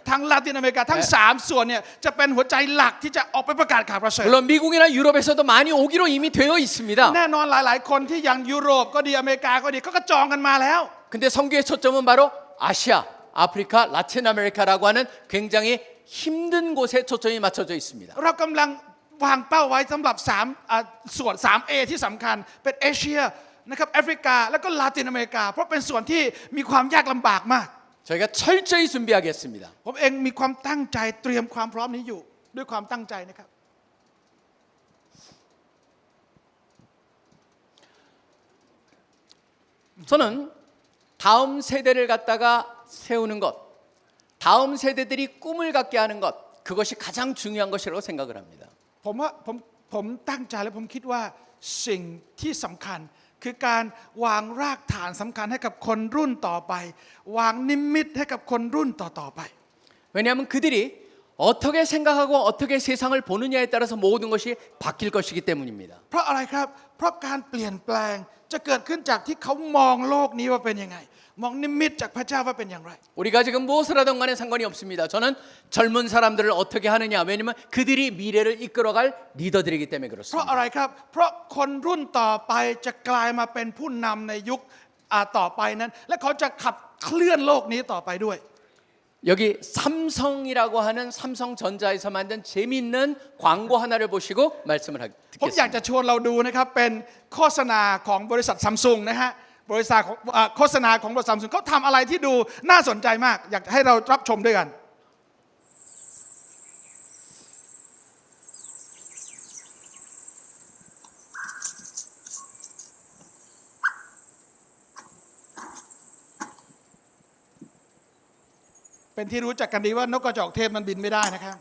ทั้งลาตินอเมริกาทั้ง3ส่วนเนี่ยจะเป็นหัวใจหลักที่จะออกไปประกาศข่าวประเสริฐ 물론 미국이나 유럽에서도 많이 오기로 이미 되어 있습니다. แน่นอนหลายๆคนที่ยังยุโรปก็ดีอเมริกาก็ดีเขาก็จองกันมาแล้ว 근데 선교의 초점은 바로 아시아, 아프리카, 라틴 아메리카라고 하는 굉장히 힘든 곳에 초점이 맞춰져 있습니다. เรากำลังวางเป้าไว้สำหรับส่วน 3A ที่สำคัญเป็นเอเชียนะครับแอฟริกาแล้วก็ลาตินอเมริกาเพราะเป็นส่วนที่มีความยากลำบากมาก 저희가 철저히 준비하겠습니다. ผมเองมีความตั้งใจเตรียมความพร้อมนี้อยู่ด้วยความตั้งใจนะครับ 저는 다음 세대를 갖다가 세우는 것, 다음 세대들이 꿈을 갖게 하는 것, 그것이 가장 중요한 것이라고 생각을 합니다. ผมตั้งใจและผมคิดว่าสิ่งที่สำคัญคือการวางรากฐานสำคัญให้กับคนรุ่นต่อไปวางนิมิตให้กับคนรุ่นต่อไป 왜냐하면 그들이 어떻게 생각하고 어떻게 세상을 보느냐에 따라서 모든 것이 바뀔 것이기 때문입니다. เพราะอะไรครับเพราะการเปลี่ยนแปลงจะเกิดขึ้นจากที่เขามองโลกนี้ว่าเป็นยังไงมองนิมิตจากพระเจ้าว่าเป็นอย่างไร 우리가 지금 무엇을 하든 간에 상관이 없습니다. 저는 젊은 사람들을 어떻게 하느냐, 왜냐하면 그들이 미래를 이끌어갈 리더들이기 때문에 เพราะ 그렇습니다. อะไรครับเพราะคนรุ่นต่อไปจะกลายมาเป็นผู้นำในยุคต่อไปนั้น และเขาจะขับเคลื่อนโลกนี้ต่อไปด้วย 여기 삼성이라고 하는 삼성전자에서 만든 재미있는 광고 하나를 보시고 말씀을 ผมอยาก 듣겠습니다. จะชวนเราดูนะครับเป็นโฆษณาของบริษัทซัมซุงนะฮะบริษัทของโฆษณาของบริษัทซัมซุงเขาทำอะไรที่ดูน่าสนใจมากอยากให้เรารับชมด้วยกัน เป็นที่รู้จักกันดีว่านกกระจอกเทศมันบินไม่ได้นะครับ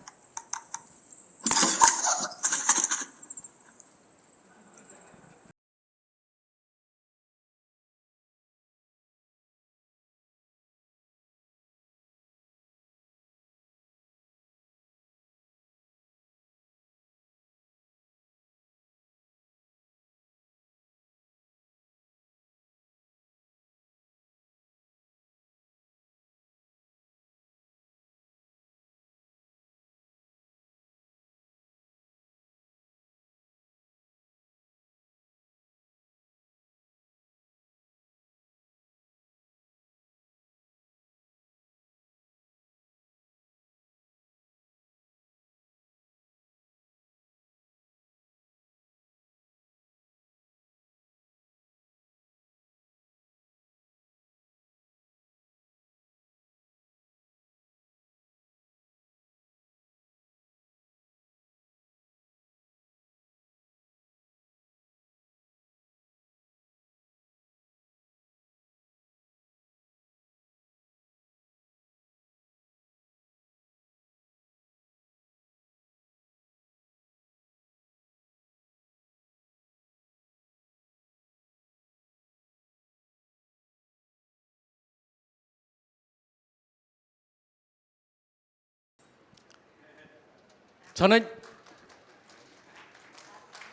저는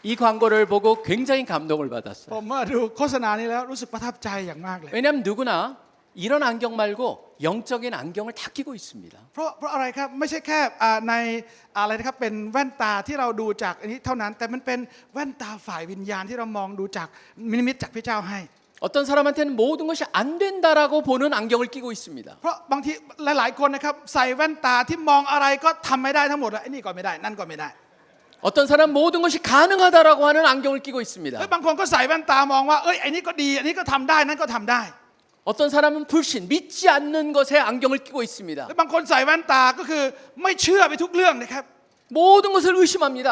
이 광고를 보고 굉장히 감동을 ผ 받았어요. มมาดูโฆษณานี้แล้วรู้สึกประทับใจอย่างมากเลย 왜냐하면 누구나 이런 안경 말고 영적인 안경을 다 끼고 있습니다. เพราะอะไรครับไม่ใช่แค่ในอะไรนะครับเป็นแว่นตาที่เราดูจากอันนี้เท่านั้นแต่มันเป็นแว่นตาฝ่ายวิญญาณที่เรามองดูจากนิมิตจากพระเจ้าให้ 어떤 사람한테는 모든 것이 안 된다라고 보는 안경을 끼고 있습니다. เพราะบางทีหลายๆคนนะครับใส่แว่นตาที่มองอะไรก็ทำไม่ได้ทั้งหมดเลยไอ้นี่ก็ไม่ได้นั่นก็ไม่ได้ 어떤 사람 모든 것이 가능하다라고 하는 안경을 끼고 있습니다. บางคนก็ใส่แว่นตามองว่าไอ้นี่ก็ดีอันนี้ก็ทำได้นั่นก็ทำได้ 어떤 사람은 불신, 믿지 않는 것에 안경을 끼고 있습니다. บางคนใส่แว่นตาก็คือไม่เชื่อไปทุกเรื่องนะครับ 모든 것을 의심합니다.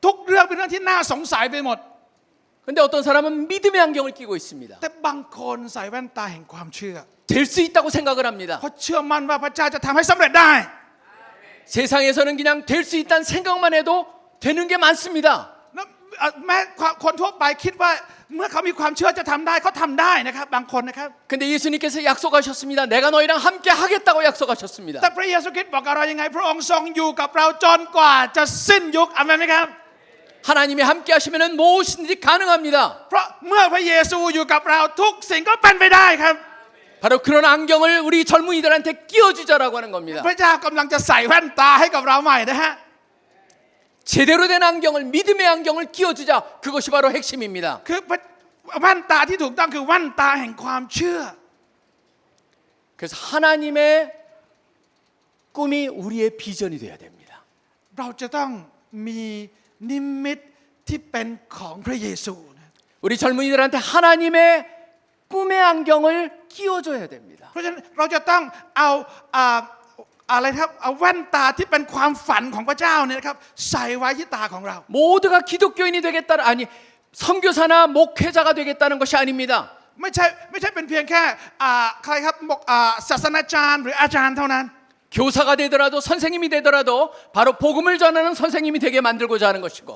ทุกเรื่องเป็นเรื่องที่น่าสงสัยไปหมด 근데 어떤 사람은 믿음의 안경을 끼고 있습니다. แต่บางคนใส่แว่นตาแห่งความเชื่อ 될 수 있다고 생각을 합니다. เพราะเชื่อมั่นว่าพระเจ้าจะทำให้สำเร็จได้ 세상에서는 그냥 될 수 있다는 생각만 해도 되는 게 많습니다. แล้วแม้คนทั่วไปคิดว่าเมื่อเขามีความเชื่อจะทำได้เขาทำได้นะครับบางคนนะครับ 근데 예수님께서 약속하셨습니다. 내가 너희랑 함께 하겠다고 약속하셨습니다. แต่พระเยซูคริสต์บอกกับเรายังไงพระองค์ทรงอยู่กับเราจนกว่าจะสิ้นยุคอาเมนไหมครับ 하나님이 함께 하시면 무엇이든지 가능합니다. เพราะเมื่อพระเยซูอยู่กับเราทุกสิ่งก็เป็นไปได้ครับ 바로 그런 안경을 우리 젊은이들한테 끼워주자라고 하는 겁니다. พระเจ้ากำลังจะใส่แว่นตาให้กับเราใหม่นะฮะ 제대로 된 안경을 믿음의 안경을 끼워주자. 그것이 바로 핵심입니다. คือแว่นตาที่ถูกต้องคือแว่นตาแห่งความเชื่อ 그래서 하나님의 꿈이 우리의 비전이 돼야 됩니다. เราจะต้องมีนิมิตที่เป็นของพระเยซูนะ 우리 젊은이들한테 하나님의 꿈의 안경을 끼워줘야 됩니다. เพราะฉะนั้นเราจะต้องเอาอะไรครับเอาแว่นตาที่เป็นความฝันของพระเจ้าเนี่ยนะครับใส่ไว้ที่ตาของเรา 모두가 기독교인이 되겠다 아니 선교사나 목회자가 되겠다는 것이 아닙니다. ไม่ใช่เป็นเพียงแค่ใครครับศาสนาจารย์หรืออาจารย์เท่านั้น 교사가 되더라도 선생님이 되더라도 바로 복음을 전하는 선생님이 되게 만들고자 하는 것이고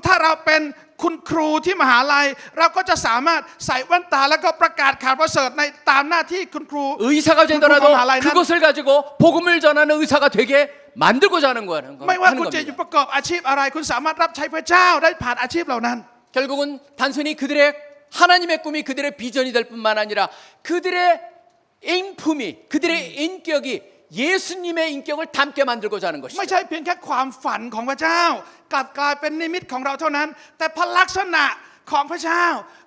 ถ้าเราเป็นคุณครูที่มหาลัยเราก็จะสามารถใส่แว่นตาแล้วก็ประกาศข่าวประเสริฐในตามหน้าที่คุณครู 의사가 되더라도 그것을 가지고 복음을 전하는 의사가 되게 만들고자 하는 거라는 ไม่ว่า 하는 คุณจะอยู่ 겁니다. ประกอบอาชีพอะไรคุณสามารถรับใช้พระเจ้าได้ผ่านอาชีพเหล่านั้น 결국은 단순히 그들의 하나님의 꿈이 그들의 비전이 될 뿐만 아니라 그들의 인품이 그들의 인격이 예수님의 인격을 담게 만들고자 하는 ไม่ 것이죠. ใช่เพียงแค่ความฝันของพระเจ้ากลับกลายเป็นนิมิตของเราเท่านั้น แต่พระลักษณะของพระเจ้า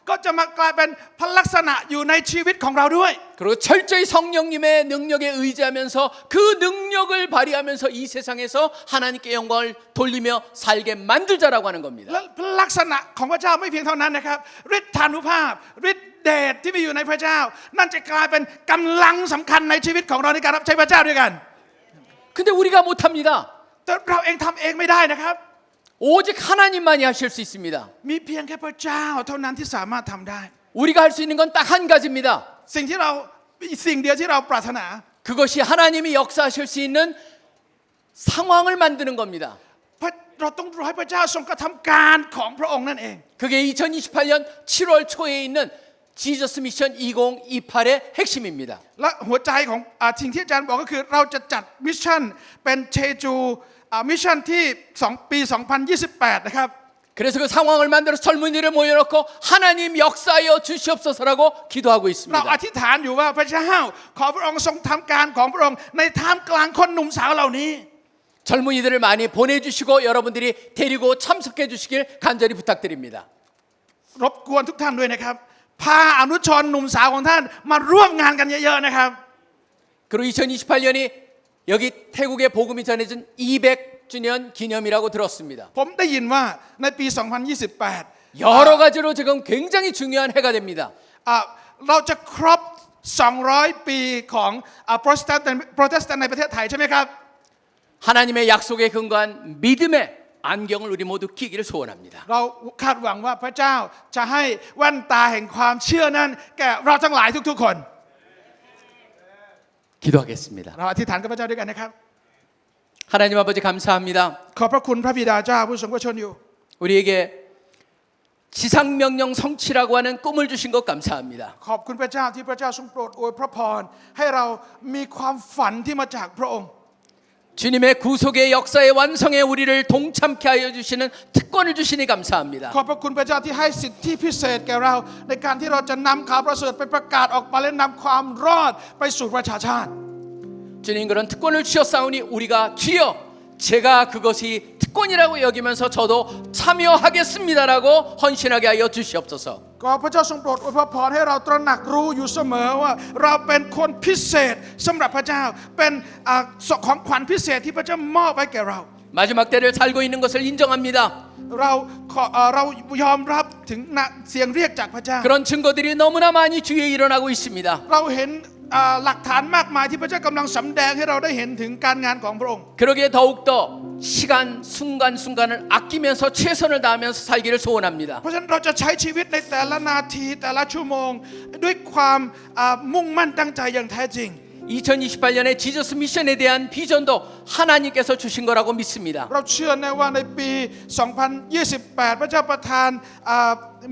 ก็จะมากลายเป็นพระลักษณะอยู่ในชีวิตของเราด้วย 그리고 철저히 성령님의 능력에 의지하면서 그 능력을 발휘하면서 이 세상에서 하나님께 영광을 돌리며 살게 만들자라고 하는 겁니다. และพระลักษณะของพระเจ้าไม่เพียงเท่านั้นนะครับฤทธานุภาพฤทธิเดชที่มีอยู่ในพระเจ้า นั่นจะกลายเป็นกำลังสำคัญในชีวิตของเราในการรับใช้พระเจ้าด้วยกัน 근데 우리가 못합니다. แต่เราเองทำเองไม่ได้นะครับ 오직 하나님만이 하실 수 있습니다. มีเพียงแค่พระเจ้าเท่านั้นที่สามารถทำได้ 우리가 할 수 있는 건 딱 한 가지입니다. สิ่งเดียวที่เราปรารถนา 그것이 하나님이 역사하실 수 있는 상황을 만드는 겁니다. เราต้องรอให้พระเจ้าทรงกระทำการของพระองค์นั่นเอง 그게 2028년 7월 초에 있는 지저스 미션 2028의 핵심입니다. และหัวใจของสิ่งที่อาจารย์บอกก็คือเราจะจัดมิชชั่นเป็นเชจูมิชชั่นที่ปี 2028 นะครับ 그래서 그 상황을 만들어 젊은이를 모여놓고 하나님 역사하여 주시옵소서라고 기도하고 เรา 있습니다. อธิษฐานอยู่ว่าพระเจ้าขอพระองค์ทรงทำการของพระองค์ในท่ามกลางคนหนุ่มสาวเหล่านี้ 젊은이들을 많이 보내주시고 여러분들이 데리고 참석해 주시길 간절히 부탁드립니다. รบกวนทุกท่านด้วยนะครับพาอนุชนหนุ่มสาวของท่านมาร่วมงานกันเยอะๆนะครับ 그리고 2028년이 여기 태국에 복음이 전해진 200주년 기념이라고 들었습니다. ผมได้ยินว่าในปี 2028 여러 가지로 지금 굉장히 중요한 해가 됩니다. เราจะครบ 200 ปีของโปรเตสแตนต์ในประเทศไทยใช่ไหมครับ 하나님의 약속에 근거한 믿음의 안경을 우리 모두 끼기를 소원합니다. เราคาดหวังว่าพระเจ้าจะให้แว่นตาแห่งความเชื่อนั้นแก่เราทั้งหลายทุกๆคน 기도하겠습니다. เราอธิษฐานกับพระเจ้าด้วยกันนะครับ 하나님 아버지 감사합니다. ขอบพระคุณพระบิดาเจ้าผู้ทรงพระชนอยู่ 우리에게 지상명령 성취라고 하는 꿈을 주신 것 감사합니다. ขอบคุณพระเจ้าที่พระเจ้าทรงโปรดอวยพระพรให้เรามีความฝันที่มาจากพระองค์ 주님의 구속의 역사의 완성에 우리를 동참케 하여 주시는 특권을 주시니 감사합니다. ขอบพระคุณพระเจ้าที่ให้สิทธิพิเศษแก่เราในการที่เราจะนำข่าวประเสริฐไปประกาศออกมาและนำความรอดไปสู่ประชาชาติ 주님 그런 특권을 주셨사오니 우리가 주여 제가 그것이 특권이라고 여기면서 저도 참여하겠습니다라고 헌신하게 하여 주시옵소서. ก็พระเจ้าทรงโปรดอวยพรให้เราตระหนักรู้อยู่เสมอว่าเราเป็นคนพิเศษสำหรับพระเจ้าเป็นของขวัญพิเศษที่พระเจ้ามอบให้แก่เรา 마지막 때를 살고 있는 것을 인정합니다. เรายอมรับถึงเสียงเรียกจากพระเจ้า 그런 증거들이 너무나 많이 주위에 일어나고 있습니다. เราเห็นหลักฐานมากมายที่พระเจ้ากำลังสำแดงให้เราได้เห็นถึงการงานของพระองค์ 그러기에 더욱더 시간 순간순간을 아끼면서 최선을 다하면서 살기를 소원합니다. เพราะฉะนั้นเราจะใช้ชีวิตในแต่ละนาทีแต่ละชั่วโมงด้วยความมุ่งมั่นตั้งใจอย่างแท้จริง 2028년에 지저스 미션에 대한 비전도 하나님께서 주신 거라고 믿습니다. เราเชื่อแน่ว่าในปี 2028 พระเจ้าประทาน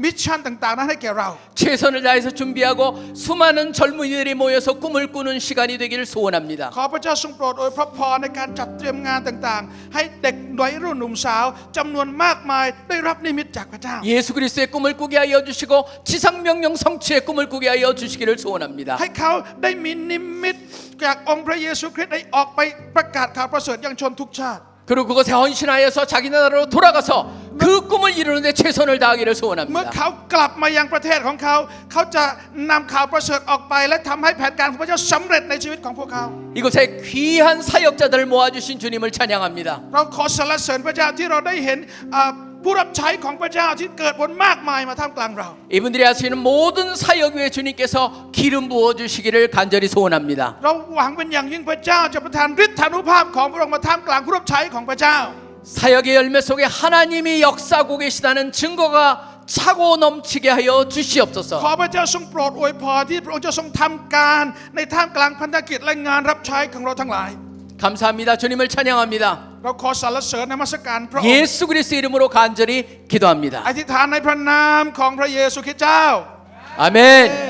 มิชชั่นต่างๆนั้นให้แก่เรา 최선을 다해서 준비하고 수많은 젊은이들이 모여서 꿈을 꾸는 시간이 되기를 소원합니다. ขอพระเจ้าทรงโปรดอวยพระพรในการจัดเตรียมงานต่างๆให้เด็กวัยรุ่นหนุ่มสาวจำนวนมากมายได้รับนิมิตจากพระเจ้า 예수 그리스도의 꿈을 꾸게 하여 주시고 지상 명령 성취의 꿈을 꾸게 하여 주시기를 소원합니다. ให้เขาได้มีนิมิตจากองค์พระเยซูคริสต์ได้ออกไปประกาศข่าวประเสริฐยังชนทุกชาติ 그리고 그것에 헌신하여서 자기 나라로 돌아가서 그 꿈을 이루는데 최선을 다하기를 เมื่อ 소원합니다. เขากลับมายังประเทศของเขาเขาจะนำข่าวประเสริฐออกไปและทำให้แผนการของพระเจ้าสำเร็จในชีวิตของพวกเขา 이곳에 귀한 사역자들을 모아주신 주님을 찬양합니다. เราขอสรรเสริญพระเจ้าที่เราได้เห็นผู้รับใช้ของพระเจ้าที่เกิดผลมากมายมาท่ามกลางเรา 이분들이 하시는 모든 사역 위에 주님께서 기름 부어주시기를 간절히 소원합니다. เราหวังเป็นอย่างยิ่งพระเจ้าจะประทานฤทธานุภาพของพระองค์มาท่ามกลางผู้รับใช้ของพระเจ้า 사역의 열매 속에 하나님이 역사하고 계시다는 증거가 차고 넘치게 하여 ขอ 주시옵소서. พระเจ้าทรงโปรดอวยพรที่พระองค์จะทรงทำการในท่ามกลางพันธกิจและงานรับใช้ของเราทั้งหลาย 감사합니다. 주님을 찬양합니다. เราขอสรรเสริญนมัสการพระองค์ 예수 그리스도 이름으로 간절히 기도합니다. อธิษฐานในพระนามของพระเยซูคริสต์เจ้า 아멘.